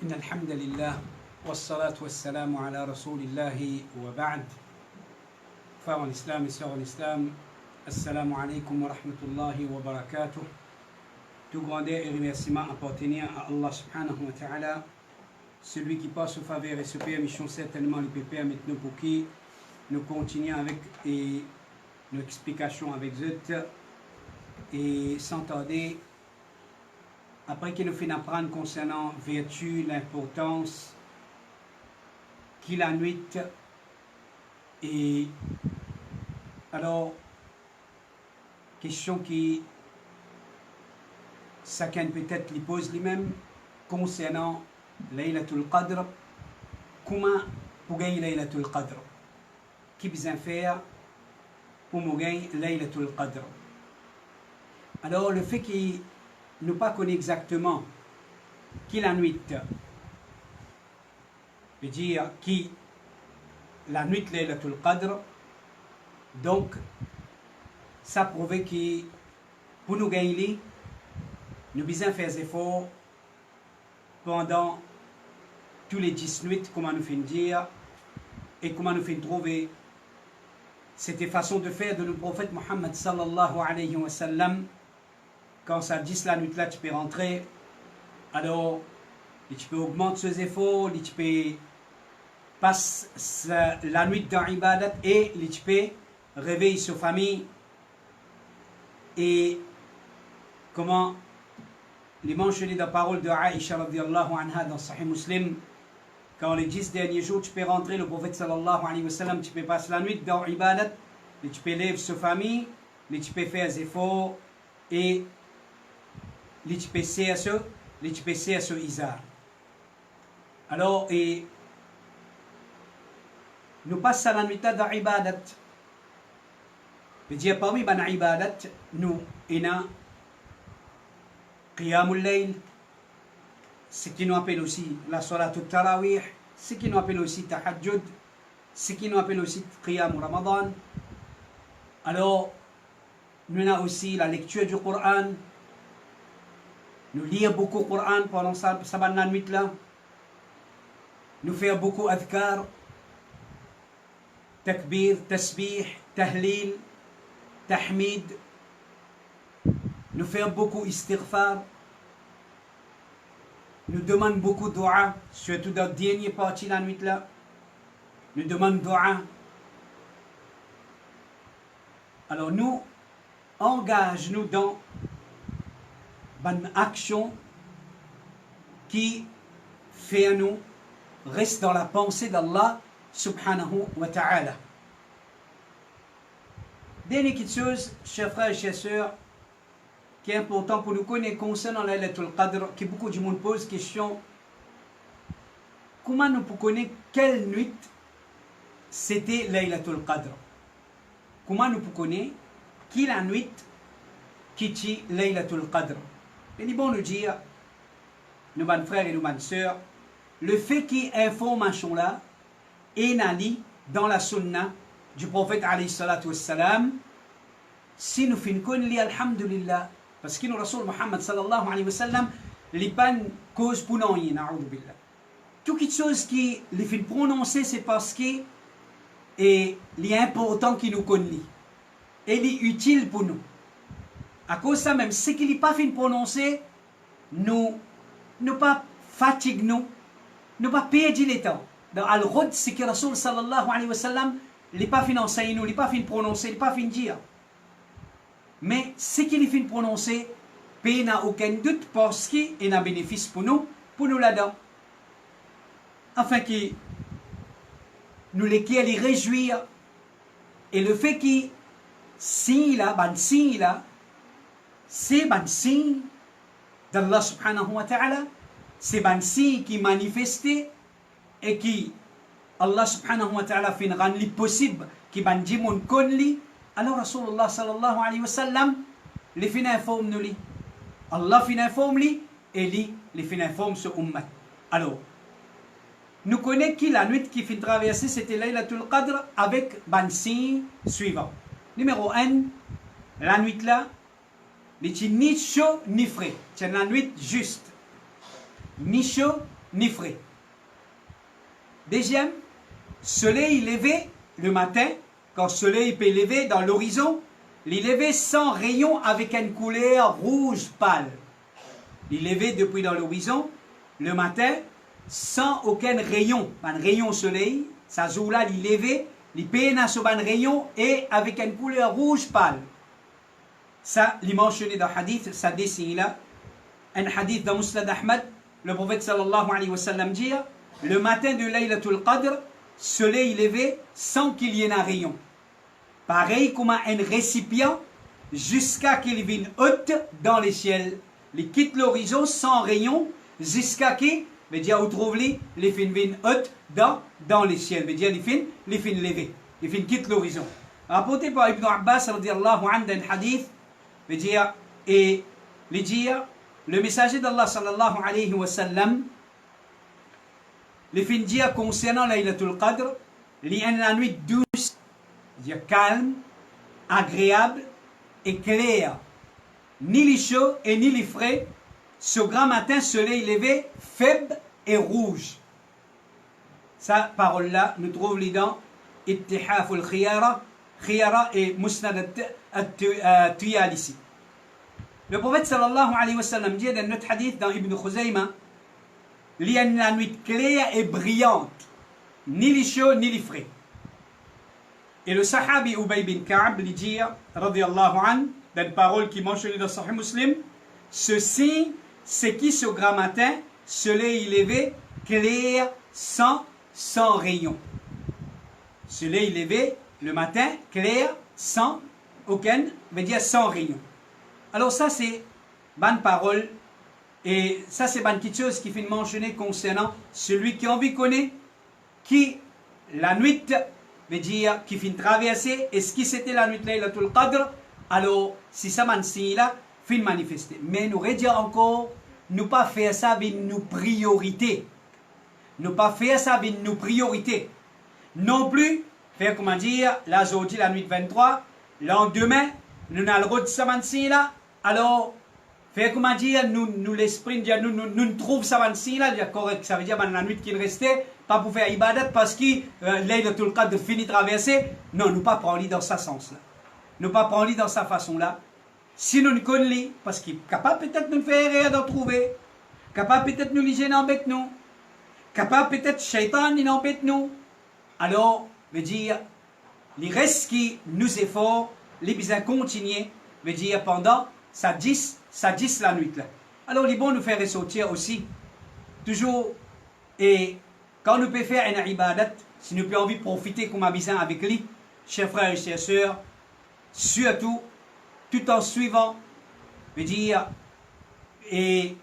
إن الحمد لله والصلاة والسلام على رسول الله وبعد. Frères en islam et sœurs en islam, assalamu alaikum wa rahmatullahi wa barakatuh. Tout grandeur et remerciement appartenant à Allah subhanahu wa ta'ala, celui qui passe au faveur et se permission certainement le peut permettre nous pour qui nous continuons avec nos explications avec eux et sans tarder. Après que nous finissons d'apprendre concernant vertu, l'importance qu'il a nuit, et alors, question qui chacun peut-être lui pose lui-même concernant Laylatul Qadr, comment pour gagner Laylatul Qadr? Qui besoin faire pour gagner Laylatul Qadr? Alors, le fait qu'il ne pas connaît exactement qui la nuit veut dire qui la nuit Laylatul Qadr, donc ça prouve que pour nous gagner nous besoin faire des efforts pendant tous les 10 nuits, comment nous finissons dire et comment nous finissons trouver cette façon de faire de le prophète Muhammad sallallahu alayhi wa sallam. Quand ça dit la nuit là, tu peux rentrer, alors tu peux augmenter ses efforts, tu peux passer la nuit dans l'ibadat et tu peux réveiller sa famille. Et comment les mentionné dans la parole de Aïcha radiyallahu anha dans Sahih Muslim, quand les 10 derniers jours tu peux rentrer, le prophète sallallahu alayhi wa sallam, tu peux passer la nuit dans l'ibadat, tu peux lever sa famille, tu peux faire des efforts et l'ITPC sur Izar. Alors, et nous passons à la nuit dans l'ibadat. Je veux dire, parmi les ibadat, nous avons Qiyamul Layl, ce qui nous appelle aussi la Salatul Tarawih, ce qui nous appelle aussi Tahajjud, ce qui nous appelle aussi Qiyam Ramadan. Alors, nous avons aussi la lecture du Coran. Nous lisons beaucoup le Coran pendant cette nuit là. Nous faisons beaucoup adhkar, takbir, tasbih, tahlil, tahmid. Nous faisons beaucoup istighfar. Nous demandons beaucoup de dua, surtout dans la dernière partie de la nuit là. Nous demandons dua. Alors nous engageons-nous dans une action qui fait nous rester dans la pensée d'Allah subhanahu wa ta'ala. Dernière chose, chers frères et chers sœurs, qui est important pour nous connaître concernant Laylatul Qadr, que beaucoup de monde pose question, comment nous pouvons connaître quelle nuit c'était Laylatul Qadr? Comment nous pouvons connaître qui la nuit qui est Laylatul Qadr? Et il est bon de dire, nos bonnes frères et nos bonnes sœurs, le fait qu'il y ait information là est dans la sunna du prophète alayhi salatu wassalam, si nous finissons lire alhamdulillah, parce que nous Rasul Muhammad sallallahu alayhi wa sallam, les pannes cause pour nous, na'oudou billah. Toute chose qui les fait prononcer, c'est parce que et est important qui nous connaît et il est utile pour nous. À cause de ça, même ce qu'il n'est pas fait prononcer, nous ne pas fatigue nous pas perdre le temps. Dans Al-Rud, c'est que Rasul sallallahu alayhi wa sallam, il n'est pas fait enseigner nous, il n'est pas fait prononcer, il n'est pas fait dire. Mais ce qu'il est fait prononcer, il n'a aucun doute parce qu'il a un bénéfice pour nous là-dedans. Afin que nous les réjouir. Et le fait que si là, c'est un signe d'Allah subhanahu wa ta'ala, c'est un signe qui manifesté et qui Allah subhanahu wa ta'ala fait rendre possible qui ban dit mon connaît. Alors Rasulullah sallallahu alayhi wa sallam les fin informe nous li. Allah fin informe li et li les fin informe ce ummat. Alors nous connaissons que la nuit qui fait traverser c'était Laylatul Qadr avec ban signe suivant. Numéro 1, la nuit là, n'est ni chaud ni frais. C'est la nuit juste. Ni chaud ni frais. Deuxième, soleil levé le matin, quand le soleil peut lever dans l'horizon, il levé sans rayon avec une couleur rouge pâle. Il levé depuis dans l'horizon, le matin, sans aucun rayon. Un rayon soleil, ça joue là, il levé, il peine sur un rayon et avec une couleur rouge pâle. Ça, il mentionné dans le hadith, ça dessine là. Un hadith dans Musnad Ahmad, le prophète sallallahu alayhi wa sallam dit, le matin de Laylatul Qadr, soleil levé sans qu'il y ait un rayon. Pareil comme un récipient jusqu'à qu'il vienne haute dans les ciels. Il quitte l'horizon sans rayon jusqu'à qu'il, veut dire, où trouve les fins viennent haute dans les ciels. Veut dire, les fins levées. Les fins quittent l'horizon. Rapporté par Ibn Abbas, radiallahu anhu, d'un hadith, veut dire, et les dire, le messager d'Allah sallallahu alayhi wa sallam, les fins dire concernant Laylatul Qadr, il y a une nuit douce, dire calme, agréable et claire. Ni les chauds et ni les frais, ce grand matin, soleil levé, faible et rouge. Sa parole-là, nous trouvons les dents, Ittihaf al-Khiyara, Khiyara et Musnad al-Tuyalisi. Le prophète sallallahu alayhi wa sallam dit dans notre hadith dans Ibn Khuzayma, il y a une nuit claire et brillante, ni les chauds ni les frais. Et le sahabi Ubay bin Ka'ab lui dit, radiyallahu anhu, dans une parole qui mentionne dans Sahih Muslim, ceci, c'est qui ce grand matin, soleil levé, clair, sans rayon. Soleil levé, le matin, clair, sans aucun, veut dire sans rayon. Alors ça c'est bonne parole, et ça c'est bonne petite chose qui fait mentionner concernant celui qui en vie connaît, qui la nuit, veut dire, qui fait traverser, est-ce que c'était la nuit Laylatul Qadr? Alors, si ça m'a signe là, fin manifester. Mais nous redire encore, nous pas faire ça avec nos priorités. Nous pas faire ça avec nos priorités. Non plus, faire comment dire, là aujourd'hui, la nuit 23, lendemain, nous avons le droit de ça là. Alors, faire comment dire, nous l'esprit, nous trouvons ça là, correct, ça veut dire la nuit qui restait, pas pour faire ibadat parce que Laylatul Qadr finit traverser. Non, nous pas prendre dans ce sens-là. Ne pas prendre dans sa façon-là. Si nous ne connaissons pas, parce qu'il est capable peut-être de nous faire rien d'en trouver, capable peut-être de nous liger avec nous, capable peut-être shaitan d'en embêter nous, alors, veut dire, les restes qui nous efforts, les besoins continuer, veut dire pendant ça 10 la nuit là. Alors, il est bon de nous faire ressortir aussi, toujours, et quand nous pouvons faire un ibadat, si nous pouvons envie de profiter comme besoin avec lui, chers frères et chères sœurs, surtout, tout en suivant, veut dire, et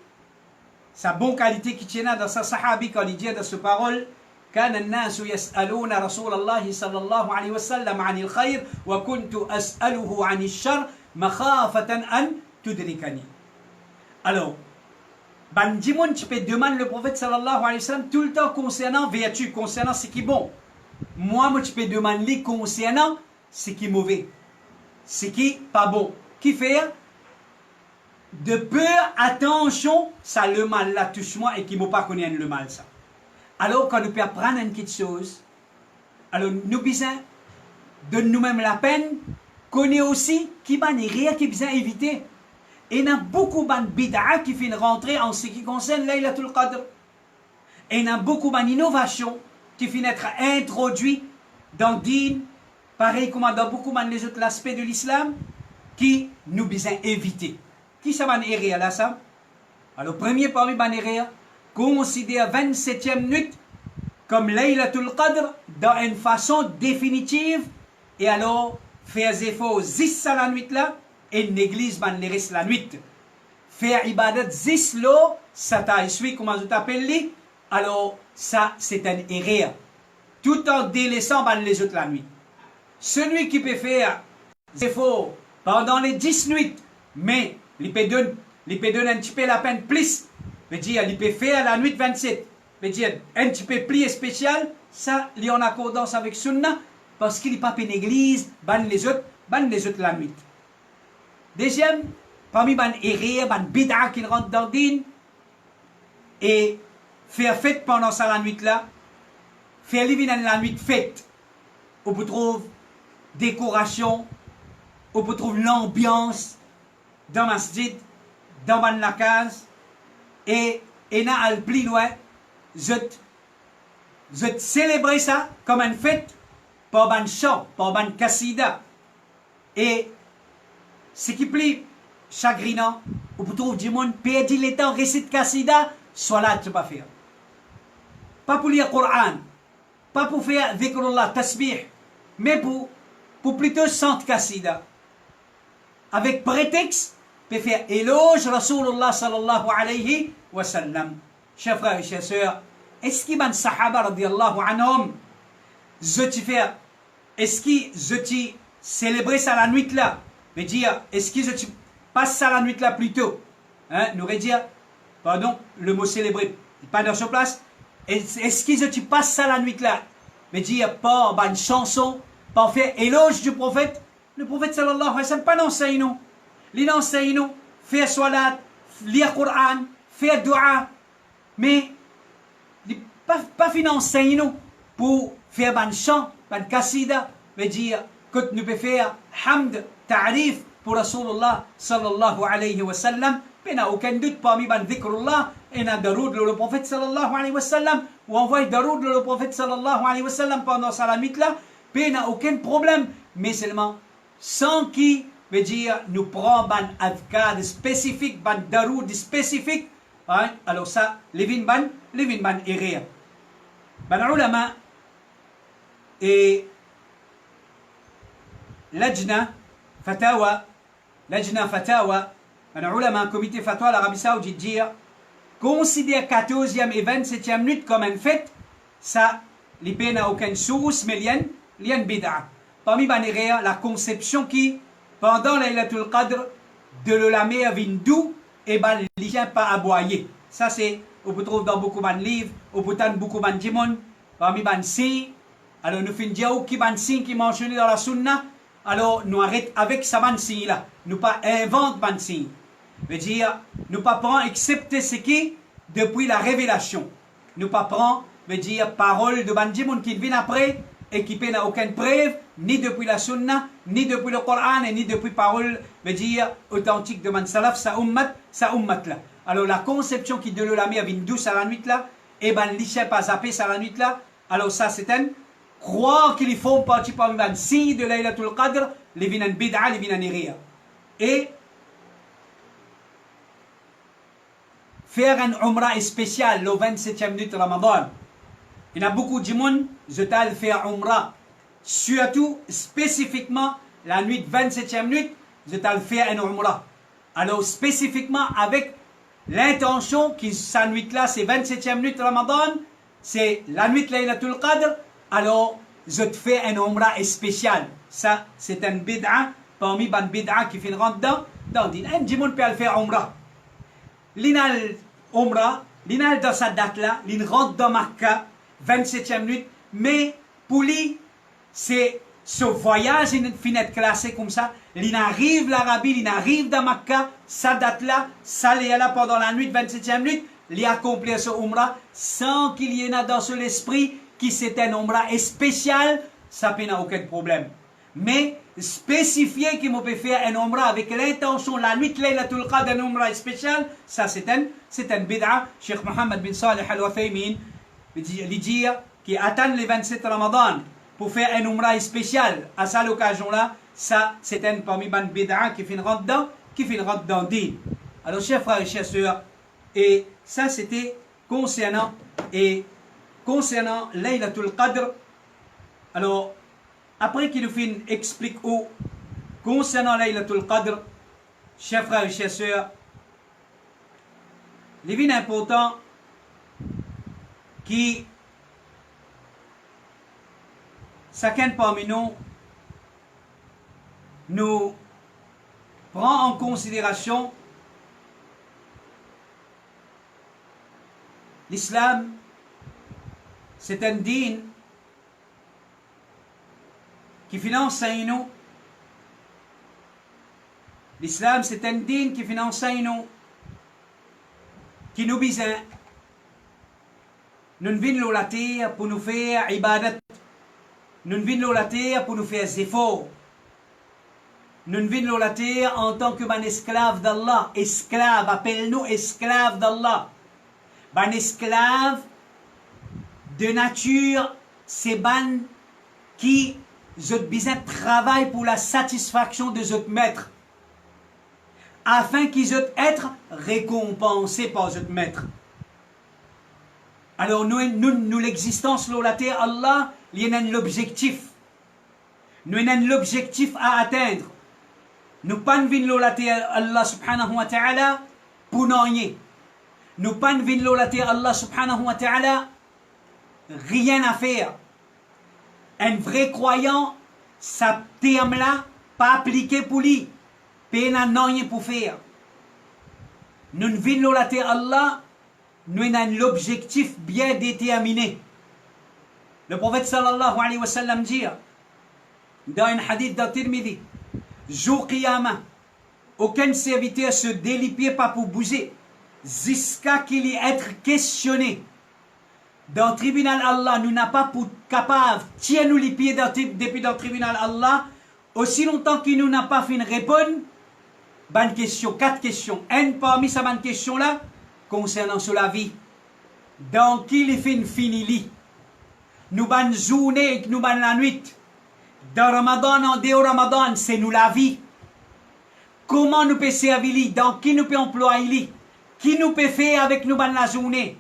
sa bonne qualité qui tient dans sa sahabi quand il dit dans sa parole, كان الناس يسألون رسول الله صلى الله عليه وسلم عن الخير وكنت أسأله عن الشر مخافة أن تدركني. Alors, Bandimon, tu peux demander le prophète sallallahu alayhi wa sallam tout le temps concernant vertu, concernant ce qui est bon. Moi, tu peux demander concernant ce qui est mauvais. Ce qui n'est pas bon. Qui fait de peur, attention, ça le mal là touche moi et qui ne m'a pas connu le mal ça. Alors quand nous pouvons apprendre une petite chose, alors nous besoin de nous-mêmes la peine, connaît aussi qui va rien qui besoin éviter. Et il y a beaucoup de bid'a qui viennent rentrer en ce qui concerne Laylatul Qadr. Et il y a beaucoup d'innovations qui viennent être introduites dans le din, pareil comme dans beaucoup les autres aspects de l'islam, qui nous besoin éviter. Qui ça va errer là ça? Alors premier parmi les errer, considère 27e nuit comme Laylatul Qadr dans une façon définitive et alors faire des efforts 10 à la nuit là et néglige les restes la nuit. Faire ibadat 10 là, ça t'a essuyé comment je t'appelle lui, alors ça c'est un erreur. Tout en délaissant les autres la nuit. Celui qui peut faire des efforts pendant les 10 nuits, mais il peut donner un petit peu la peine plus, veut dire, il peut faire la nuit 27, veut dire, un petit peu plus spécial, ça, il est en accordance avec Sunna, parce qu'il n'est pas en église, les autres la nuit. Deuxième, parmi les erreurs, les bid'a qui rentrent dans le din, et faire fête pendant ça la nuit là, faire la nuit fête, on peut trouver décoration, on peut trouver l'ambiance dans ma masjid, dans ma nakaz, et na al plus loin, je célébrer ça comme une fête, par un chant, par un kassida. Et ce qui plaît chagrinant, on peut trouver du monde perdre le temps, récite kassida, soit là, tu peux pas faire. Pas pour lire le Coran, pas pour faire dhikrullah, tasbih, mais pour plutôt chanter kassida. Avec prétexte, pour faire éloge Rasulullah sallallahu alayhi wa sallam. Chers frères et chers sœurs, est-ce qu'il y a des sahaba radiallahu anhum, est-ce que je célébrer ça la nuit là? Mais dire, est-ce que je passe ça la nuit là plutôt? Hein, nous dire, pardon, le mot célébrer, pas dans sa place. Est-ce que je passe ça la nuit là? Mais dire, pas une chanson, pas faire éloge du prophète. Le prophète sallallahu alayhi wa sallam, pas d'enseigne nous. Il enseigne nous, faire salat, lire Coran, faire dua. Mais, pas financer nous pour faire un chant, un kassida, mais dire que nous pouvons faire hamd, ta'rif pour Rasulullah sallallahu alayhi wa sallam. Il n'y a aucun doute parmi les dhikrullah, il y a daroud le prophète sallallahu alayhi wa sallam, ou envoie daroud le prophète sallallahu alayhi wa sallam pendant sa nuit là, il n'y a aucun problème, mais seulement sans qui veut dire nous prenons un adhkar spécifique, un daroud spécifique, hein? Alors ça, les vinban erreur. Ben ulama et lajna fatawa, ben ulama, comité fatwa l'Arabie Saoudite dire considère 14e et 27e minute comme une fête, ça, les peines n'a aucun source, mais il y a une bid'a. Parmi les la conception qui, pendant Laylatul Qadr, de l'olame à Vindou, et ben, il n'y a pas aboyer. Ça, c'est, on peut trouver dans beaucoup de livres, on peut trouver beaucoup de dimon, parmi les signes. Alors, nous faisons qui ban signes qui mentionnés dans la sunna. Alors, nous arrêtons avec ça ban signe là. Nous pas inventons ban signe. Veut dire, nous pas prendre excepté ce qui, depuis la révélation. Nous pas prendre, veut dire, parole de ban dimon qui vient après, et qui n'a aucune preuve, ni depuis la sunna, ni depuis le Coran, ni depuis parole, veut dire, authentique de man salaf, sa ummat là. Alors la conception qui de l'olame avec une douce à la nuit là, et ben l'isha pas zappé à la nuit là, alors ça c'est un croire qu'ils font partie parmi les signes de Laylatul Qadr, les vinan bid'a, les vinan irriya. Et faire un umrah spécial le 27e minute de Ramadan. Il y a beaucoup de monde, je t'ai fait umrah. Surtout, spécifiquement, la nuit 27e minute, je t'ai fait un umrah. Alors, spécifiquement, avec l'intention que sa nuit-là, c'est 27e minute de Ramadan, c'est la nuit Laylatul Qadr, alors, je te fais un umrah spécial. Ça, c'est un bid'a, parmi les bid'a qui fait rentrer dans le din. Un monde peut le faire umrah. L'inal umrah, l'inal dans cette date-là, l'in rentre dans Makkah, 27e minute, mais pour lui, c'est ce voyage, il finit classé comme ça, il arrive l'Arabie, il arrive dans Makkah, ça date là, ça est là pendant la nuit, 27e minute, il accomplit ce umrah, sans qu'il y ait dans son esprit qui c'est un umrah spécial, ça n'a aucun problème. Mais spécifier qu'il peut faire un umrah avec l'intention, la nuit, Laylatul Qadr, un umrah spécial, ça c'est un bid'a. Cheikh Mohammed bin Salih al-Wathaymin, il dit qui attend les 27 Ramadan pour faire un umrah spécial à cette occasion-là, ça c'est un parmi les bid'a qui finira dedans, din. Alors chers frères et chers sœurs, et ça c'était concernant Laylatul Qadr. Alors après qu'il nous explique où concernant Laylatul Qadr, chers frères et chers sœurs, il est important qui chacun parmi nous prend en considération l'islam, c'est un din qui finance nous. L'islam, c'est un din qui finance nous, qui nous bise Nous venons la terre pour nous faire ibadat. Nous venons la terre pour nous faire des efforts. Nous venons la terre en tant que ban esclave d'Allah. Esclave, appelle-nous esclave d'Allah. Ban esclave de nature, c'est ban qui travaille pour la satisfaction de notre maître. Afin qu'ils être récompensés par notre maître. Alors nous l'existence sur la terre, Allah, il y a l'objectif. Nous avons l'objectif à atteindre. Nous ne pouvons pas la terre, Allah subhanahu wa ta'ala, pour rien. Nous ne pouvons pas la terre, Allah subhanahu wa ta'ala, rien à faire. Un vrai croyant, ça terme-là, pas appliqué pour lui. Il n'a rien pour faire. Nous ne venons la terre, Allah, nous avons l'objectif bien déterminé. Le prophète sallallahu alayhi wa sallam dit dans un hadith de Tirmidhi, jour Qiyamah, aucun serviteur se délie pas pour bouger jusqu'à qu'il y être questionné. Dans le tribunal Allah, nous n'avons pas pour capable tiens nous les pieds depuis dans le tribunal Allah, aussi longtemps qu'il nous n'a pas fait une réponse. Bonne question, 4 questions. Un parmi ces bonnes questions-là, concernant sur la vie. Dans qui les fait une finili? Nous ban journée et nous ban la nuit. Dans Ramadan, en dehors Ramadan, c'est nous la vie. Comment nous peut servir? Dans qui nous peut employer? Qui nous peut faire avec nous ban la journée?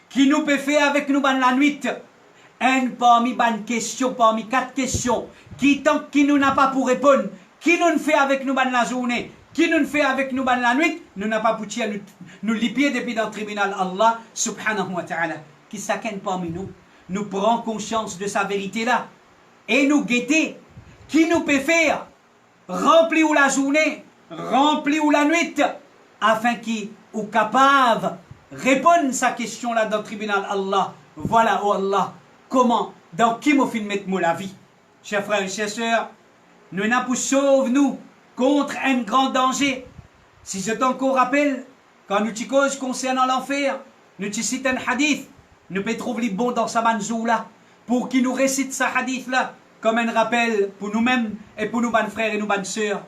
Qui nous peut faire avec nous ban la nuit? Un parmi bonnes questions, parmi 4 questions. Qui tant qui nous n'a pas pour répondre? Qui nous fait avec nous ban la journée? Qui nous fait avec nous ban la nuit? Nous n'a pas pour nous lipier depuis dans le tribunal Allah subhanahu wa ta'ala. Qui chacun parmi nous prend conscience de sa vérité là. Et nous guetter. Qui nous peut faire? Remplir la journée, remplir la nuit, afin qu'il ou capable répondre sa question là dans le tribunal Allah. Voilà, oh Allah, comment, dans qui m'a fait mettre la vie? Chers frères et chers sœurs, nous n'avons pour sauver nous contre un grand danger. Si je t'encore rappelle, quand nous t'y cause concernant l'enfer, nous t'y cite un hadith, nous peut trouver les bons dans sa manzou là, pour qu'il nous récite ce hadith là, comme un rappel pour nous-mêmes et pour nos bonnes frères et nos bonnes sœurs.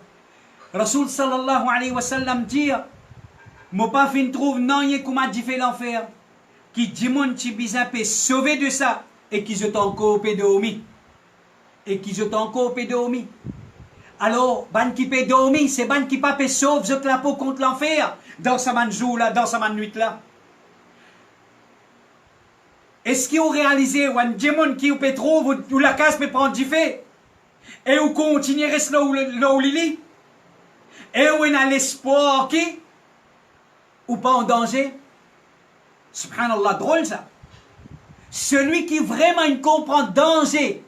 Rasoul sallallahu alayhi wa sallam dit, mon pas fin trouve non yé comme a dit fait l'enfer, qui dit mon ti bizarre peut sauver de ça, et qui je t'encore pédomi. Et qui je t'encore pédomi. Alors, ban qui peut dormir, c'est ban qui pas peut sauver la peau contre l'enfer, dans sa manjou là, dans sa man nuit là. Est-ce qu'ils ont réalisé, ou un démon qui peut trouver, ou la case peut prendre du fait, et où continuer rester là où il et où il a l'espoir qui, ou pas en danger? Subhanallah, drôle ça. Celui qui vraiment il comprend danger,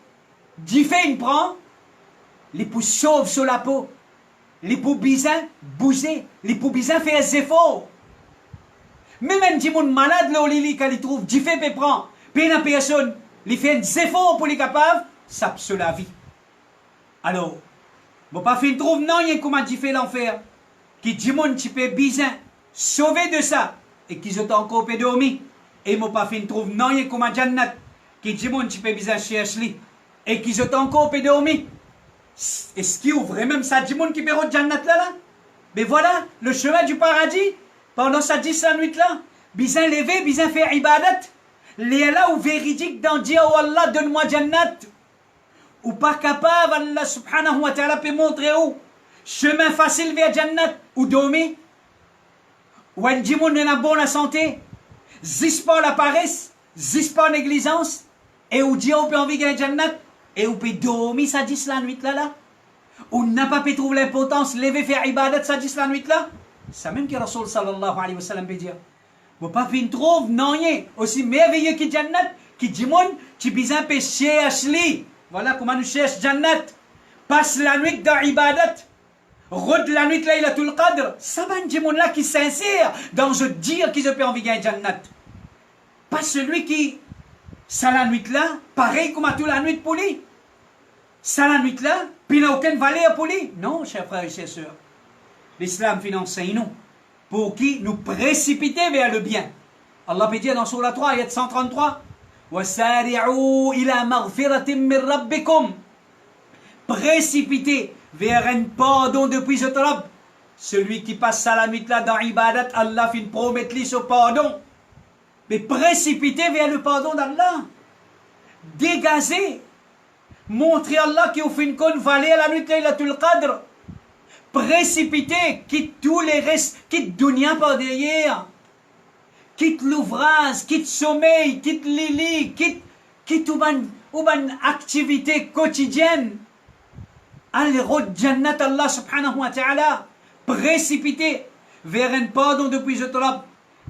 du fait il prend, les pour sauver sur la peau, les pour bizarre bouger, les pour bizarre faire des efforts. Même un petit monde malade là où il quand il trouve du fait peut prendre, puis une personne, il fait des efforts pour les capables, ça peut la vie. Alors, bon pas fait trouve non il y a comment tu fais l'enfer, qui dit monde tu peux bizarre sauver de ça et qui je encore peut dormir. Et mon pas fin trouve non yé comme Jannat qui dit mon tu peux bizarre chercher et qui je encore peut dormir. Est-ce qu'il ouvre même ça dit mon qui peut Jannat là? Mais voilà le chemin du paradis pendant sa 10 la nuit là. Bizarre lever, bizarre faire ibadat. Les là ou véridique dans dire oh Allah donne-moi Jannat. Ou pas capable Allah subhanahu wa ta'ala peut montrer où chemin facile vers Jannat ou dormir. Ou un dit mon n'a bon la santé. Zis pas la paresse, zis pas négligence, et où dit on peut envie gagner Jannat, et où peut dormir ça 10 la nuit là, ou n'a pas pu trouver l'importance, lever faire ibadat ça 10 la nuit là, ça même que Rasoul sallallahu alayhi wa sallam peut dire. Vous pas fin trouve non yé, aussi merveilleux que Jannat, qui dit mon, tu besoin peut chercher, voilà comment nous cherche Jannat, passe la nuit dans ibadat. Rôde la nuit Laylatul Qadr, ça va un là qui s'insère dans je dire qui se peut envie gagner Jannat. Pas celui qui, ça la nuit là, pareil comme à toute la nuit pour lui. Ça la nuit là, puis il n'a aucune valeur pour lui. Non, chers frères et chers sœurs. L'islam finance nous, pour qui nous précipiter vers le bien. Allah peut dire dans Surah 3, ayat 133, وَسَارِعُوا إِلَى مَغْفِرَةٍ مِّن رَبِّكُمْ. Précipitez vers un pardon depuis votre Rabb. Celui qui passe sa la nuit là dans Ibadat, Allah fait une promesse lui ce pardon. Mais précipitez vers le pardon d'Allah. Dégazez. Montrez Allah qui vous fait une conne valée à la nuit Laylatul Qadr. Précipitez, quitte tous les restes, quitte dunya par derrière. Quitte l'ouvrage, quitte sommeil, quitte lili, quitte une activité quotidienne. Allez, road Jannat Allah subhanahu wa ta'ala. Précipitez vers un pardon depuis votre Rabb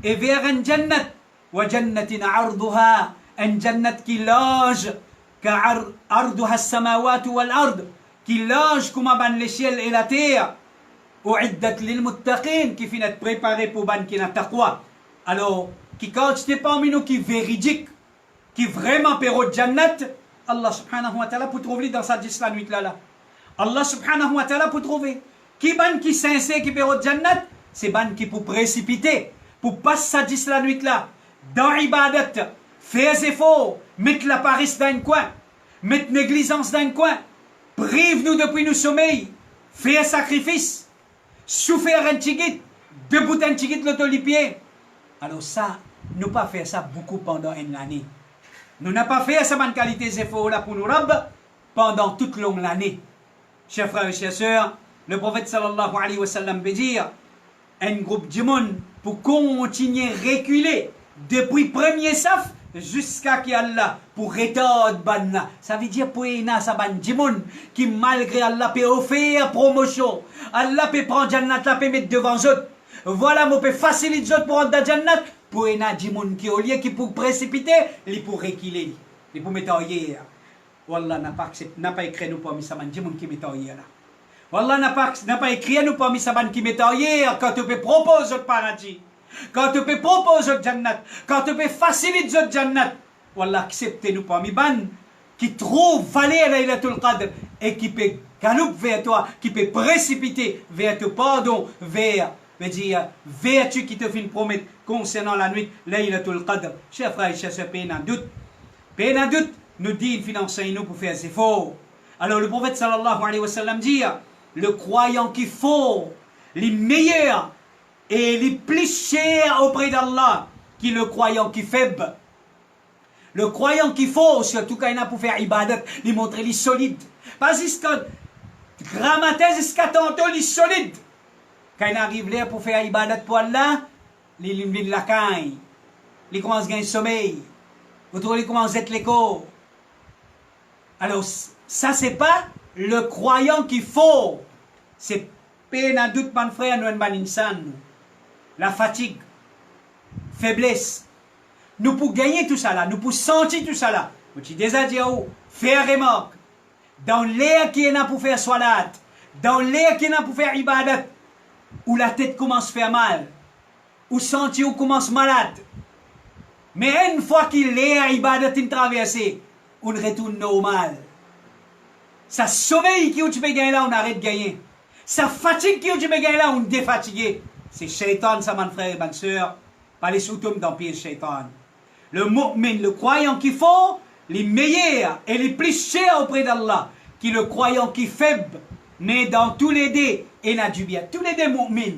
et vers un Jannat. Wa jannatin arduha, un Jannat qui loge, car arduha as-samawati wal ard, qui loge comme les ciels et la terre. U'iddat lil muttaqin, qui finit préparé pour ban qui n'a taqwa. Alors, qui quand tu n'es parmi nous qui est véridique, qui vraiment péro Jannat, Allah subhanahu wa ta'ala pour trouver dans sa 10 la nuit là. Allah subhanahu wa ta'ala pour trouver. Qui ban qui sincère qui péro Jannat, c'est ban qui pour précipiter, pour passer sa 10 la nuit là, dans Ibadat, faire ses efforts, mettre la paresse dans un coin, mettre négligence dans un coin, prive-nous depuis nos sommeils, faire sacrifice, souffrir un tigit, debout un tigit l'autolipier. Alors ça, nous pas faire ça beaucoup pendant une année. Nous n'avons pas fait ça bonne qualité d'effort là pour nous Rabb pendant toute longue l'année. Chers frères et chers sœurs, le prophète sallallahu alayhi wa sallam veut dire un groupe de monde pour continuer à reculer depuis premier saf jusqu'à qu'Allah pour retard banna. Ça veut dire pour ina sa ban de monde qui malgré Allah peut offrir promotion. Allah peut prendre Jannat la peut mettre devant eux. Voilà, moi peux faciliter eux pour entrer dans Jannat. Pour ina de monde qui au lieu qui pour précipiter, il pour reculer, il pour mettre hier. Wallah n'a pas écrit nous parmi sa ban de monde qui met hier là. Wallah n'a pas écrit nous parmi sa ban qui met hier quand tu peux proposer le paradis. Quand tu peux proposer le Jannat, quand tu peux faciliter le Jannat, Wallah acceptez-nous parmi ban qui trouve valeur à Laylatul Qadr et qui peut galoper vers toi, qui peut précipiter vers ton pardon, vers tu qui te fait une promesse concernant la nuit Laylatul Qadr. Chers frères et chers sœurs, peine en doute, nous dit financez-nous pour faire ses efforts. Alors le prophète sallallahu alayhi wa sallam dit, le croyant qui faut, les meilleurs et les plus chers auprès d'Allah, qui le croyant qui faible. Le croyant qui faut, surtout quand il a pour faire ibadat, lui montrer les solides. Pas jusqu'à grammater jusqu'à tantôt les solides. Quand il arrive là pour faire ibadat pour Allah, il lui la caille. Il commence à gagner sommeil. Vous trouvez il commence à être l'écho. Alors, ça c'est pas le croyant qu'il faut. C'est peine à doute, mon frère, nous en insan. La fatigue, faiblesse. Nous pour gagner tout ça là, nous pour sentir tout ça là. Tu déjà dit faire remarque. Dans l'air qui est là pour faire salat, dans l'air qui est là pour faire ibadat, où la tête commence à faire mal, où sentir où commence malade. Mais une fois qu'il est à ibadat traversé, on retourne normal. Ça sommeil qui tu peux gagner là, on arrête de gagner. Ça fatigue qui tu peux gagner là, on défatigue. C'est shaitan, ça, mon frère et ma soeur. Pas les sous-tomes d'empire shaitan. Le mu'min, le croyant qui faut, les meilleurs et les plus chers auprès d'Allah, qui le croyant qui faible, mais dans tous les dés, il a du bien. Tous les dés mu'min.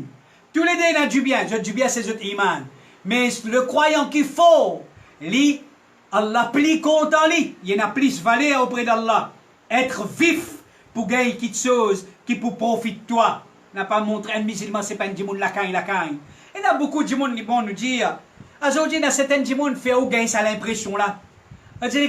Tous les dés, il a du bien. Du bien, c'est notre iman. Mais le croyant qui faut, lui, Allah plus content, lui, il y en a plus valeur auprès d'Allah. Être vif pour gagner quelque chose qui pour profiter de toi. N'a pas montré un musulman, c'est pas un djimoun la caille. Il y a beaucoup de gens qui vont nous dire, aujourd'hui, il y a certains gens qui font gagner ça l'impression là.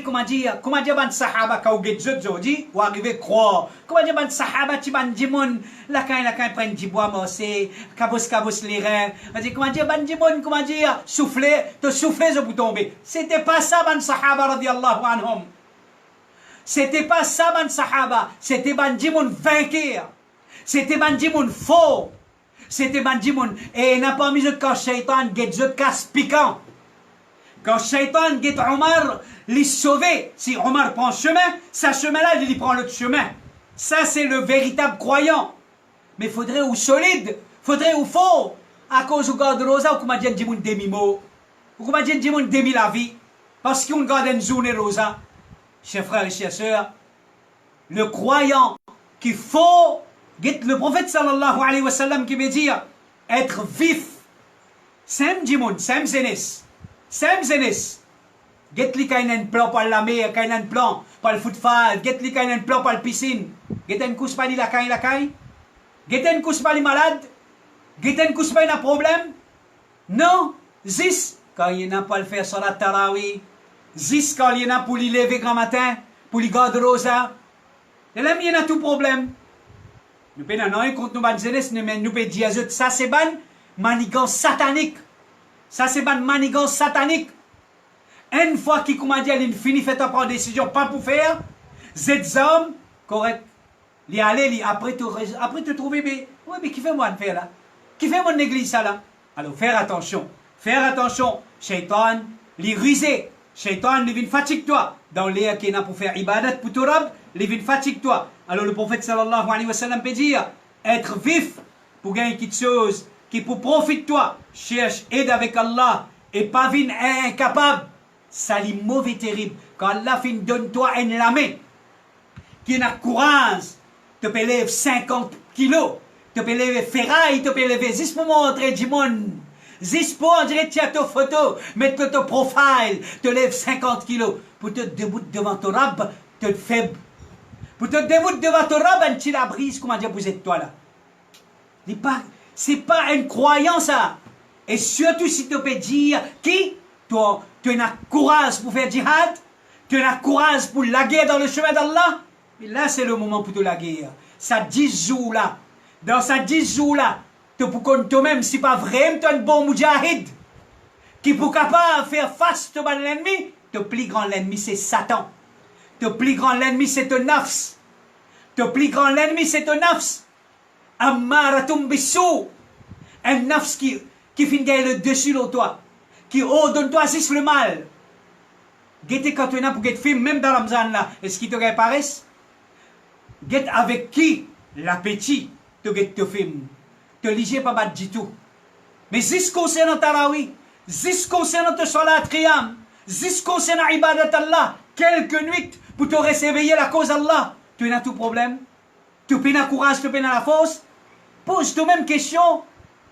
Comment dire, ban sahaba ka uget aujourd'hui, ou arriver croire. Comment dire, ban sahaba, tu ban djimoun, la caille, prennent du bois mossé, cabos les reins. Comment dire, ban djimoun, comment dire, souffler, te souffler, je vous tomber. C'était pas ça, ban sahaba, radiallahu anhum. C'était pas ça, ban sahaba. C'était ban djimoun vainqueur. C'était ban djimoun faux. C'était ban djimoun. Et il n'a pas mis quand shaitan get zot casse piquant. Quand shaitan get Omar, les sauver. Si Omar prend chemin, sa chemin-là, il prend l'autre chemin. Ça, c'est le véritable croyant. Mais faudrait ou solide, faudrait ou faux. À cause du garde rosa, ou comment dire djimoun demi-mot. Ou comment dire djimoun demi-la vie. parce qu'on garde une journée rosa. Chers frères et chers sœurs, le croyant qu'il faut, le prophète sallallahu alayhi wa sallam qui veut dire être vif. Sem Jimoun, Sem Zenes. Sem Zenes. Get li kainan plan par la mer, kainan plan par le football, get li kainan plan par la piscine. Get un kus pa li lakay. Get un kus pa li malade. Get un kus pa li na problème. Non, zis, quand il y en a pas le faire salat tarawih. Zis, quand il y en a pour li lever grand matin, pour li garder rosa. Et là, il y en a tout problème. Nous pouvons non contre nous ban zenes, nous pouvons dire ça c'est ban manigance satanique. Ça c'est ban manigance satanique. Une fois qu'il comment dire, il finit fait prendre décision pas pour faire, ces hommes correct. Li aller li après te trouver mais ouais mais qui fait moi de faire là? Qui fait mon église ça là? Alors faire attention. Faire attention, Shaitan, li rusé. Shaitan, li vin fatigue toi. Dans l'air qui n'a pour faire ibadat pour tout rab, li vin fatigue toi. Alors le prophète sallallahu alayhi wa sallam peut dire être vif pour gagner quelque chose qui pour profiter de toi. Cherche aide avec Allah et pas vin incapable. Ça li mauvais terrible. Quand Allah fin donne toi une lamé qui n'a courage, te peut lever 50 kilos, te peut lever ferraille, te peut lever 10 pour montrer du monde. 10 pour dire tiens ta photo, mettre ton profil, te lève 50 kilos pour te debout devant ton rab, te faible. Pour te debout devant ton rab, tu la brise, comment dire, vous êtes toi là. C'est pas une croyance ça. Et surtout si tu peux dire qui, toi, tu as courage pour faire djihad, tu as courage pour la guerre dans le chemin d'Allah. Mais là c'est le moment pour te la guerre. Ça 10 jours là, dans ça 10 jours là, tu peux compter toi-même si pas vraiment tu es un bon moudjahid qui peut capable de faire face à l'ennemi. Le plus grand ennemi c'est Satan. Le plus grand ennemi c'est ton nafs. Le plus grand ennemi c'est ton nafs. Ammaratum bissou. Un nafs qui finit gagner le dessus de toi. Qui donne-toi juste le mal. Guette quand tu es là pour guette film, même dans Ramzan là. Est-ce qu'il te réparesse? Guette avec qui l'appétit te guette te film. Te liger pas battre du tout. Mais si concernant Tarawi, si concernant te salat qiyam, si concernant ibadat Allah, quelques nuits pour te réveiller la cause Allah, tu as tout problème? Tu as courage, tu as la force? Pose toi-même question.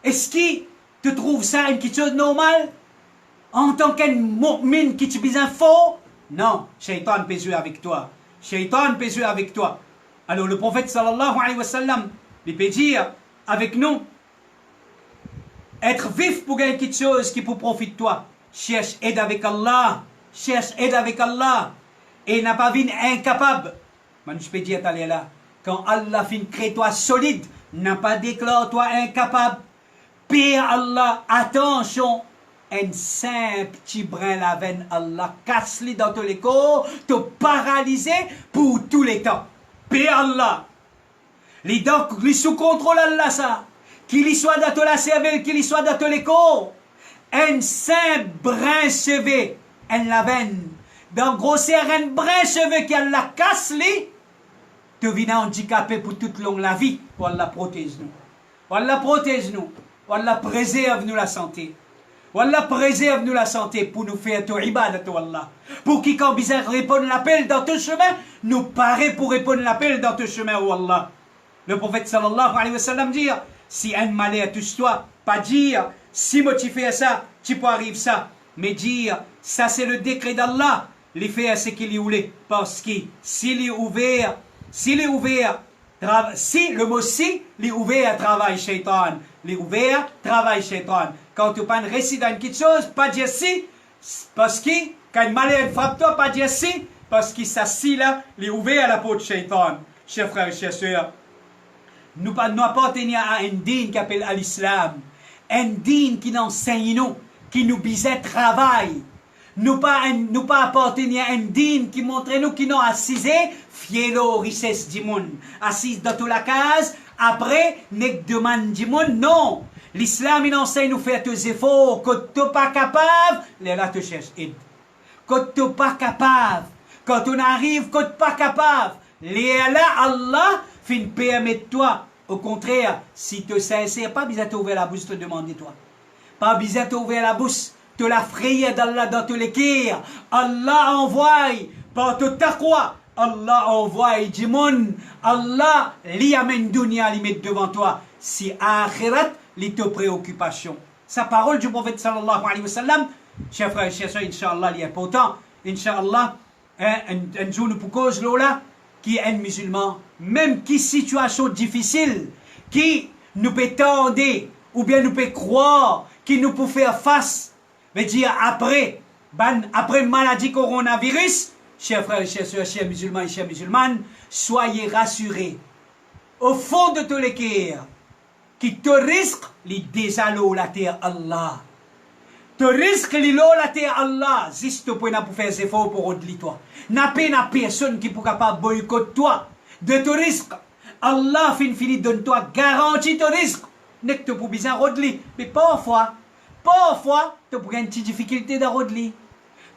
Est-ce qu'il te trouve ça une chose normale? En tant qu'un mu'min qui te besoin faux? Non, Shaitan peut jouer avec toi. Shaitan peut jouer avec toi. Alors le prophète sallallahu alayhi wa sallam, il peut dire avec nous, être vif pour gagner quelque chose qui peut profiter de toi. Cherche aide avec Allah. Cherche aide avec Allah. Et n'a pas vu incapable. Mais je peux dire, là, quand Allah fin crée toi solide, n'a pas déclaré toi incapable. Père Allah, attention. Un simple petit brin la veine, Allah casse-les dans tous les corps, te paralyser pour tous les temps. Père Allah. Les dents, les sous contrôle Allah ça. Qu'il y soit dans la cervelle, qu'il y soit dans tous les corps. Un simple brin cheveux, un la veine. Dans grossière, un brin cheveux qui Allah casse-les, te vient handicapé pour toute longue la vie. Allah protège nous. Allah protège nous. Allah préserve nous la santé. Allah préserve nous la santé pour nous faire tout ibadat Allah. Pour qui quand bizarre répondre l'appel dans tout chemin, nous paraît pour répondre l'appel dans tout chemin, oh Allah. Le prophète sallallahu alayhi wa sallam dit, si un malheur touche toi, pas dire, si moi tu fais ça, tu peux arriver ça. Mais dire, ça c'est le décret d'Allah. Les faire c'est qu'il est ouvert. Parce que s'il est ouvert, si le mot si, il est ouvert, travail shaitan. Il est ouvert, travail shaitan. Quand tu pas récit dans quelque chose, pas dire si, parce que quand un malheur frappe toi, pas dire si, parce que ça si là, il est ouvert à la peau de shaitan. Chers frères et chers sœurs, nous appartenons à un dîne qui appelle à l'islam. Un dîne qui nous enseigne nous, qui nous bisait travail. Nous pas appartenons à un dîne qui montre nous qui nous assisé, fier aux richesses du monde. Assise dans toute la case, après, n'est demande du monde, non. L'islam, il enseigne nous faire tes efforts. Quand tu n'es pas capable, là, tu cherches aide. Quand tu n'es pas capable, quand on arrive, quand tu n'es pas capable, là, Allah, fin permettre toi. Au contraire, si tu es sincère, pas besoin d'ouvrir la bouche, te demander toi. Pas besoin d'ouvrir la bouche de la frayeur d'Allah dans tous les cœurs. Allah envoie par tout taqwa. Allah envoie du monde. Allah li amène dunya, li met devant toi. Si akhirat, li te préoccupation. Sa parole du prophète sallallahu alayhi wa sallam, chers frères et chers sœurs, Inch'Allah, il est important. Inch'Allah, un jour nous cause là, qui est un musulman, même qui situation difficile, qui nous peut tendre, ou bien nous peut croire, qui nous peut faire face, veut dire après maladie coronavirus, chers frères et chers sœurs, chers musulmans et chers musulmanes, soyez rassurés. Au fond de tous les cœurs, qui te risque les désalo la terre Allah. Te risque les lo la terre Allah. Si tu peux faire des efforts pour redli toi. N'a pas personne qui peut capable boycotter toi. De te risque. Allah fini donne toi garantie te risque. N'est que tu peux bien redli. Mais parfois, tu peux une petite difficulté de redli.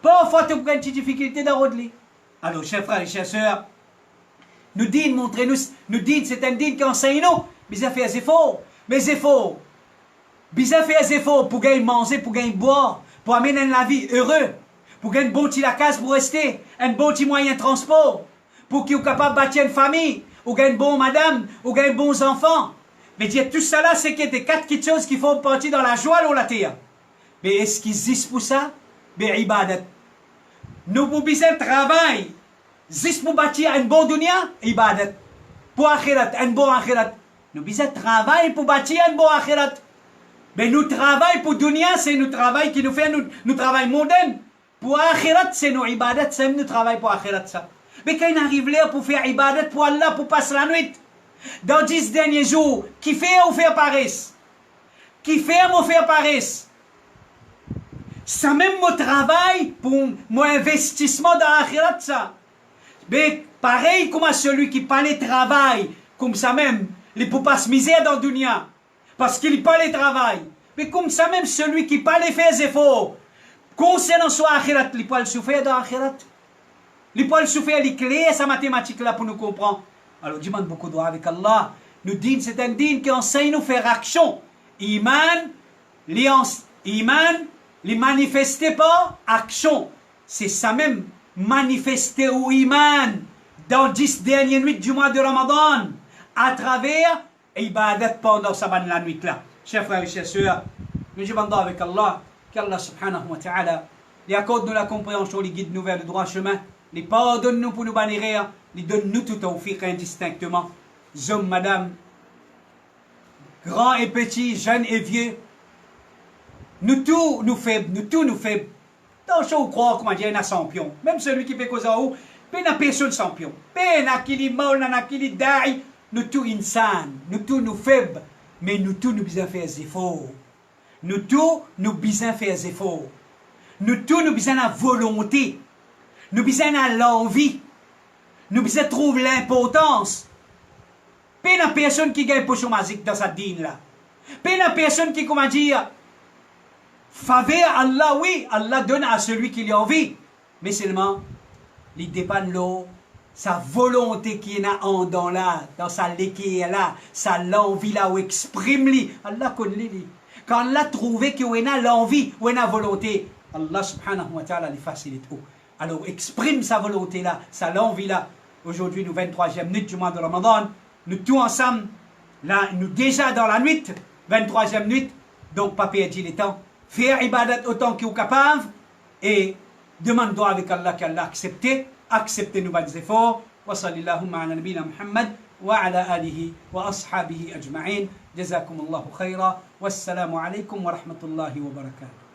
Parfois, tu peux une petite difficulté de redli. Alors, chers frères et chers sœurs, nous dit, montrez-nous, nous dit, c'est un dit qui enseigne nous. Mais ça fait des efforts. Mais efforts. Bizarre faire des efforts pour gagner manger, pour gagner boire, pour amener la vie heureux, pour gagner un bon petit la case pour rester, un bon petit moyen de transport, pour qu'il soit capable de bâtir une famille, ou gagner une bonne madame, ou gagner bons enfants. Mais dire tout ça là, c'est qu'il y a des quatre petites choses qui font partie dans la joie de la terre. Mais est-ce qu'ils existent pour ça? Mais ibadat. Nous pour besoin de travail, juste pour bâtir une bonne dunya, ibadat. Pour akhirat, un bon akhirat. Nous besoin de travail pour bâtir un bon akhirat. Mais nous travaillons pour dunya, c'est nous travail qui nous fait, nous travail moderne. Pour akhirat, c'est nos ibadat, c'est nous travail pour akhirat ça. Mais quand il arrive là pour faire ibadat pour Allah, pour passer la nuit, dans 10 derniers jours, qui fait ou faire paresse? Qui fait ou faire paresse? Ça même mon travail pour mon investissement dans akhirat ça. Mais pareil comme à celui qui parlait travail, comme ça même, il ne peut pas se miser dans dunya. Parce qu'il pas le travail. Mais comme ça même celui qui pas les fait des efforts. Concernant son akhirat, il peut le souffrir dans akhirat. Il peut le souffrir, il clé sa mathématique là pour nous comprendre. Alors demande beaucoup de droit avec Allah. Nous dit c'est un din qui enseigne nous faire action. Iman, les manifester pas action. C'est ça même manifester au iman dans 10 dernières nuits du mois de Ramadan à travers ibadat pendant la nuit là. Chers frères et chers sœurs, nous demandons avec Allah qu'Allah subhanahu wa ta'ala les accorde-nous la compréhension, les guide nous vers le droit chemin, les pardonne-nous pour nous bannir, les donne-nous tout tawfiq indistinctement. Hommes, madame, grands et petits, jeunes et vieux, nous tous nous faibles. Dans ce qu'on croit, comment dire, un champion. Même celui qui fait cause en haut, il n'y a personne champion. Il n'y a qui est mort, il n'y a qui est daï. Nous tous insans, nous tous nous faibles, mais nous tous nous besoin faire des efforts. Nous tous nous besoin faire des efforts. Nous tous nous besoin la volonté. Nous besoin l'envie. Nous besoin trouver l'importance. Pas une personne qui gagne pochon magique dans sa dîne là. Pas une personne qui, comment dire, faveur Allah, oui, Allah donne à celui qui lui a envie. Mais seulement, il dépend de l'eau. Sa volonté qui est dans sa léquille là, sa l'envie là, où exprime-li. Allah connaît li. Quand Allah trouvé qu'il y a l'envie, ou la volonté, Allah subhanahu wa ta'ala les facilite. Alors exprime sa volonté là, sa l'envie là. Aujourd'hui, nous 23e nuit du mois de Ramadan. Nous tous ensemble, là, nous déjà dans la nuit, 23e nuit. Donc, pas perdre le temps. Faire ibadat autant qu'il est capable. Et demandons avec Allah qu'Allah accepte. Acceptez-nous des efforts. Wa sallallahu ala nabina Muhammad wa ala alihi wa ashabihi ajma'in. Jazakumullahu khayra. Wassalamu alaykum wa rahmatullahi wa barakatuh.